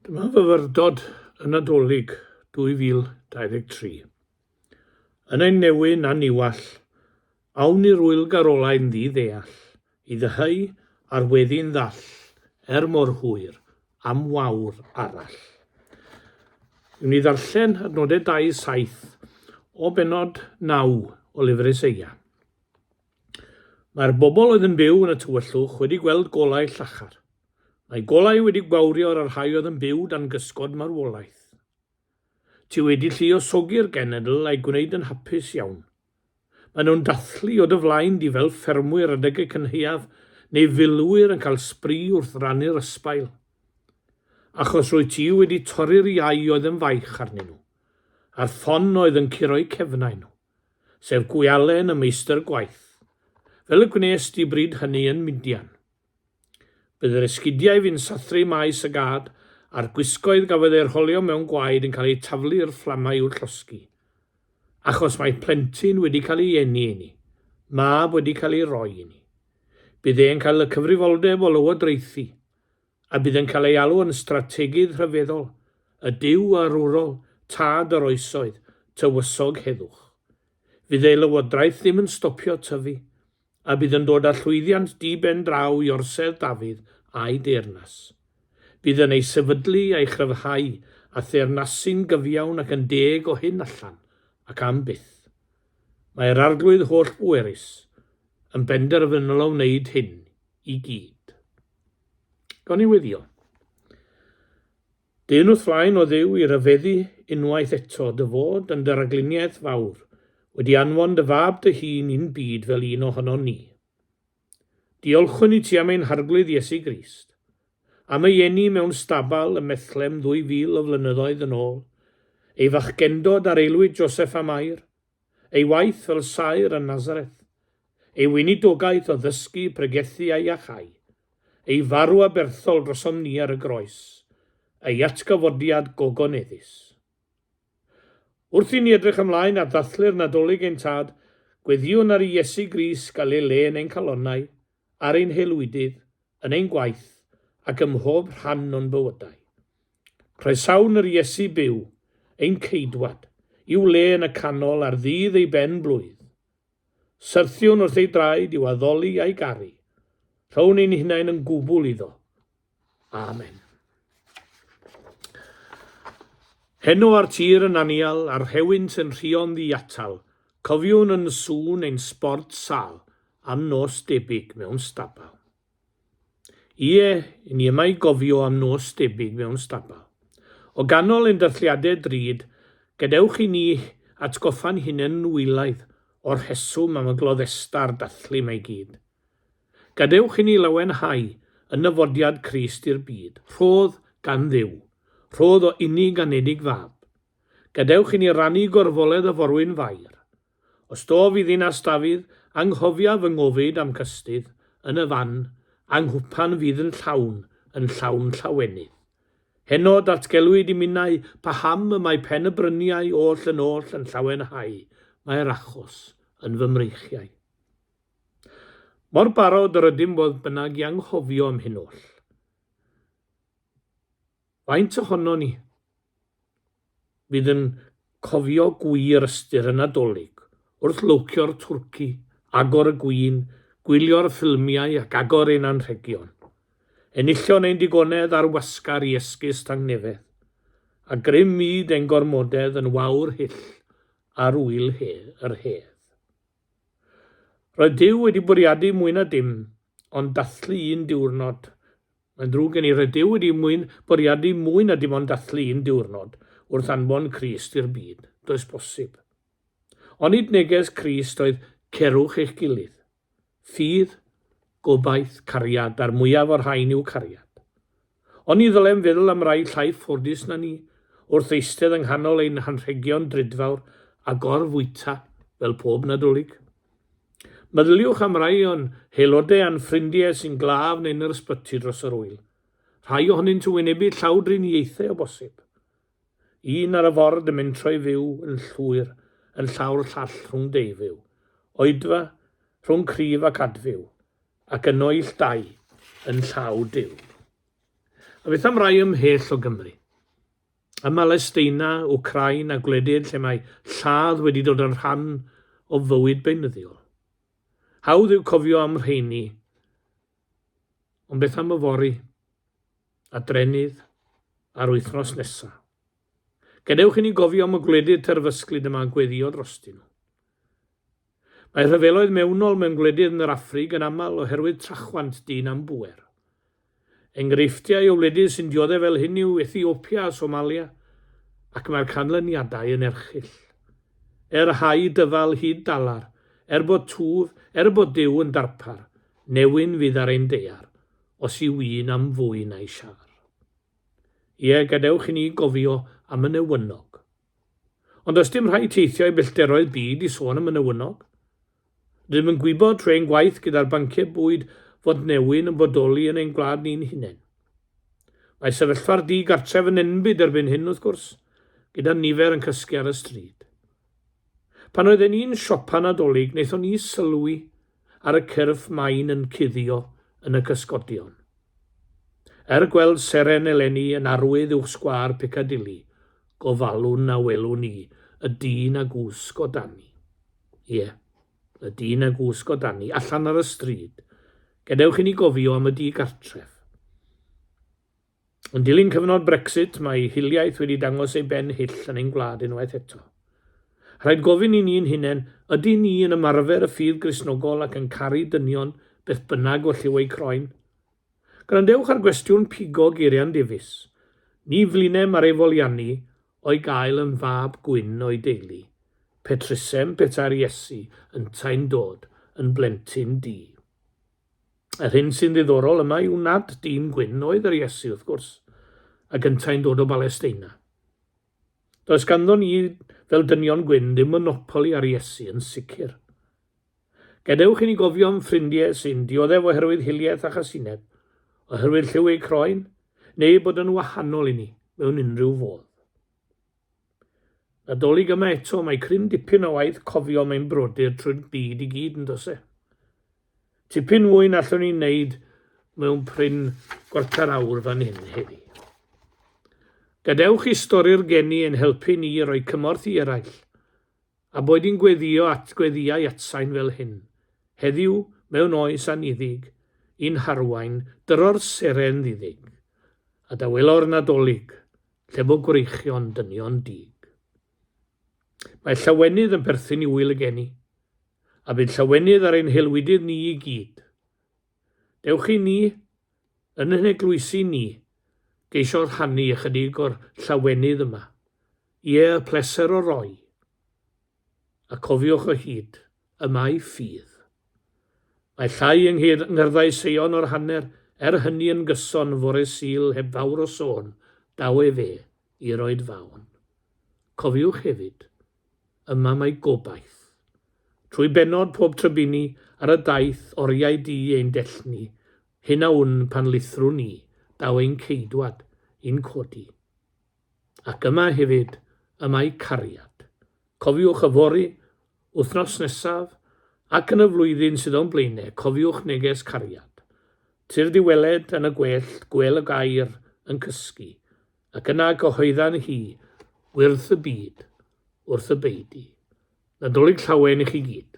Dyma fyfyrdod y Nadolig 2023. Yn ein newyn a niwall, awn i'r wyl garolau'n ddi-ddeall, I ddyhau ar weddi'n ddall, mor hwyr, am wawr arall. Yw'n i ddarllen adnodau 2-7 o benod 9 o lyfr Eseia. Mae'r bobl oedd yn byw yn y tywyllwch wedi gweld golau llachar. Mae golau wedi gwawrio ar rhai oedd yn byw dan gysgod marwolaeth. Ti wedi lluosogi'r genedl a'i gwneud yn hapus iawn. Maen nhw'n dathlu o dy flaen di fel ffermwyr adeg y cynheuaf neu filwyr yn cael sbri wrth rannu'r ysbail. Achos rwy ti wedi torri'r iau oedd yn faich arnyn nhw, a'r ffon oedd yn curo'u cefnau nhw, sef gwialen y meistr gwaith, fel y gwnes di bryd hynny yn Midian. Bydd yr esgidiau fi'n sathru maes y gad a'r gwisgoedd gafodd ei rholio mewn gwaed yn cael ei taflu i'r fflamau i'w llosgi. Achos mae plentyn wedi cael ei eni i ni, mab wedi cael ei roi i ni. Bydd e'n cael y cyfrifoldeb o lywodraethu, a bydd e'n cael ei alw yn strategaidd rhyfeddol, y diw arwrol, tad yr oesoedd, tywysog heddwch. Fydd ei lywodraeth ddim yn stopio tyfu, a bydd yn dod â llwyddiant di-ben draw I orsedd Dafydd a'i deyrnas. Bydd yn ei sefydlu a'i chryfhau a theyrnasu'n gyfiawn ac yn deg o hyn allan ac am byth. Mae'r arglwydd holl bwerus yn benderfynol o wneud hyn I gyd. Gawn ni weddio. Dyn wrth flaen o ddiw I ryfeddu unwaith eto dy fod yn dy ragluniaeth fawr wedi anfon dy fab dy hun i'n byd fel un ohono ni. Diolchwn I ti am ein harglwydd Iesu Grist, am ei eni mewn stabal y methlem 2000 o flynyddoedd yn ôl, ei fachgendod ar eilwyd Joseph a Mair, ei waith fel saer yn Nazareth, ei weinidogaeth o ddysgu, pregethu a iachau, ei farw aberthol drosom ni ar y groes, ei atgyfodiad gogoneddus. Wrth I ni edrych ymlaen a ddathlu'r Nadolig ein tad, gweddiwn ar Iesu Grist gael ei le yn ein calonnau, ar ein helwydydd, yn ein gwaith, ac ym mhob rhan o'n bywydau. Croesawn yr Iesu byw, ein ceidwad, i'w le yn y canol ar ddydd ei ben blwydd. Syrthiwn wrth ei draed i'w addoli a'i garu. Rhawn ein hunain yn gwbl iddo. Amen. Heno ar tir yn anial, a'r rhewynt yn rhion ddiatal, cofiwn yn sŵn ein sport sal, am nos debyg mewn stabal. Ie, ni yma I gofio am nos debyg mewn stabal. O ganol ein dathliadau drud, gadewch I ni atgoffa'n hunain yn wylaidd o'r rheswm am y gloddesta'r dathlu mae gyd. Gadewch I ni lawenhau yn nyfodiad Crist i'r byd, rhodd gan ddiw, rhodd o unig anedig fab. Gadewch I ni rannu gorfoledd y forwyn fair. Os do fydd ddinas Dafydd, anghofia fy ngofyd am cystydd, yn y fan, anghwpan fydd yn llawn llawenydd. Heno datgelwyd I minnau paham y mae pen y bryniau oll yn llawenhau, mae'r achos yn fy mreichiau. Mor barod yr ydym bod bynnag I anghofio am hyn oll. Faint ohono ni fydd yn cofio gwir ystyr y Nadolig, wrth lwcio'r twrci, agor y gwyn, gwylio'r ffilmiau ac agor ein anrhegion. Enillion ein digonedd ar wasgar I esgus tangnefedd, a grym myd ein gormodedd yn wawr hyll ar wyl yr hedd. Roedd Duw wedi bwriadu mwy na dim, ond dathlu un diwrnod. Mae'n drwg gen I, roedd Duw wedi bwriadu mwy na dim ond dathlu un diwrnod wrth anfon Crist i'r byd. Does bosib. Onid neges Crist oedd cerwch eich gilydd. Ffydd, gobaith, cariad, a'r mwyaf o'r rhain i'w cariad. Oni ddylem feddwl am rai llai ffodus na ni, wrth eistedd yng nghanol ein hanrhegion drydfawr a gorfwyta fel pob Nadolig. Meddyliwch am rai o'n haelodau a'n ffrindiau sy'n glaf neu'n yr ysbyty dros yr wyl. Rhai ohonynt yn wynebu llawdriniaethau o bosib. Un ar y ford yn mynd troi fyw yn llwyr, yn llawr llall rhwng deifyw, oedfa rhwng cryf ac adfyw, ac yn oell dau yn llaw diw. A beth am rai ymhell o Gymru? Ym Malesteina, Wcrain a gwledydd lle mae lladd wedi dod yn rhan o fywyd beunyddiol. Hawdd yw cofio am rheini, ond beth am y fori, a drenydd, a'r wythnos nesaf. Gadewch i ni gofio am y gwledydd terfysglyd yma gweddio drostyn nhw. Mae rhyfeloedd mewnol mewn gwledydd yn yr Affrig yn aml oherwydd trachwant dyn am bwer. Enghreifftiau o wledydd sy'n dioddef fel hyn yw Ethiopia a Somalia, ac mae'r canlyniadau yn erchyll. Hau dyfal hyd dalar, bod twf, bod Duw yn darpar, newyn fydd ar ein dear, os yw un am fwy na'i siar. Ie, gadewch i ni gofio am y newynog. Ond os dim rhai teithio i bellteroedd byd i sôn am y newynog, rydym yn gwybod trwy'n gwaith gyda'r banciau bwyd fod newyn yn bodoli yn ein gwlad ni'n hunain. Mae sefyllfa'r di-gartref yn enbyd erbyn hyn wrth gwrs, gyda nifer yn cysgu ar y stryd. Pan oedd yn un siopa Nadolig, wnaethon ni sylwi ar y cyrff main yn cuddio yn y cysgodion. Gweld seren eleni yn arwydd i'w sgwâr Piccadilly, gofalwn a welwn ni y dyn a gwsg o dani. Ie, y dyn a gwsg o dani, allan ar y stryd. Gadewch i ni gofio am y di-gartref. Yn dilyn cyfnod Brexit, mae hiliaeth wedi dangos ei ben hyll yn ein gwlad unwaith eto. Rhaid gofyn i ni'n hunain, ydy ni yn ymarfer y ffydd Gristnogol ac yn caru dynion beth bynnag o lliw eu croen? Grandewch ar gwestiwn pigo Geirian Davies. Ni flinem ar ei foliannu o'i gael yn fab gwyn o'i deulu. Petrysem peta'r Iesu yn tain dod yn blentyn di. Yr hyn sy'n ddiddorol yma yw nad dyn gwyn oedd yr Iesu wrth gwrs, ac yn tain dod o Balesteina. Does ganddo ni fel dynion gwyn ddim monopoli ar Iesu yn sicr. Gadewch i ni gofio am ffrindiau sy'n dioddef oherwydd hiliaeth a chasineb, oherwydd lliw eu croen, neu bod yn wahanol i ni mewn unrhyw fodd. Nadolig yma eto mae cryn dipyn o waith cofio mewn brodyr trwy'r byd i gyd yn dos e. Tipyn mwy na allwn ni'n neud mewn pryn gwarter awr fan hyn heddi. Gadewch i stori'r geni yn helpu ni roi cymorth i eraill, a bod i'n gweddio at gweddiau atsain fel hyn. Heddiw mewn oes aniddig, un harwain, dyro'r seren ddiddig, a dawelo'r Nadolig, lle bod gwreichion dynion dig. Mae llawenydd yn perthyn i wyl y geni, a bydd llawenydd ar ein helwydydd ni i gyd. Dewch i ni, yn yn eglwysi ni, geisio rhannu ychydig o'r llawenydd yma. Ie, y pleser o rhoi. A cofiwch o hyd, yma i ffydd. Mae llai yng ngyrddau seion o'r hanner, hynny yn gyson fore Sul heb fawr o sôn, daw e fe i roed fawn. Cofiwch hefyd, yma mae gobaith. Trwy benod pob trybini ar y daith oriau di ein dellni, hyn a wn pan lithro ni, daw ein ceidwad i'n codi. Ac yma hefyd, yma ei cariad. Cofiwch y fori, wythnos nesaf, ac yn y flwyddyn sydd o'n blaenau, cofiwch neges cariad. Tir diweled yn y gwellt, gwel y gair yn cysgu, ac yna gyhoeddan hi, wyrth y byd, wrth y beidi. Nadolig llawen i chi gyd.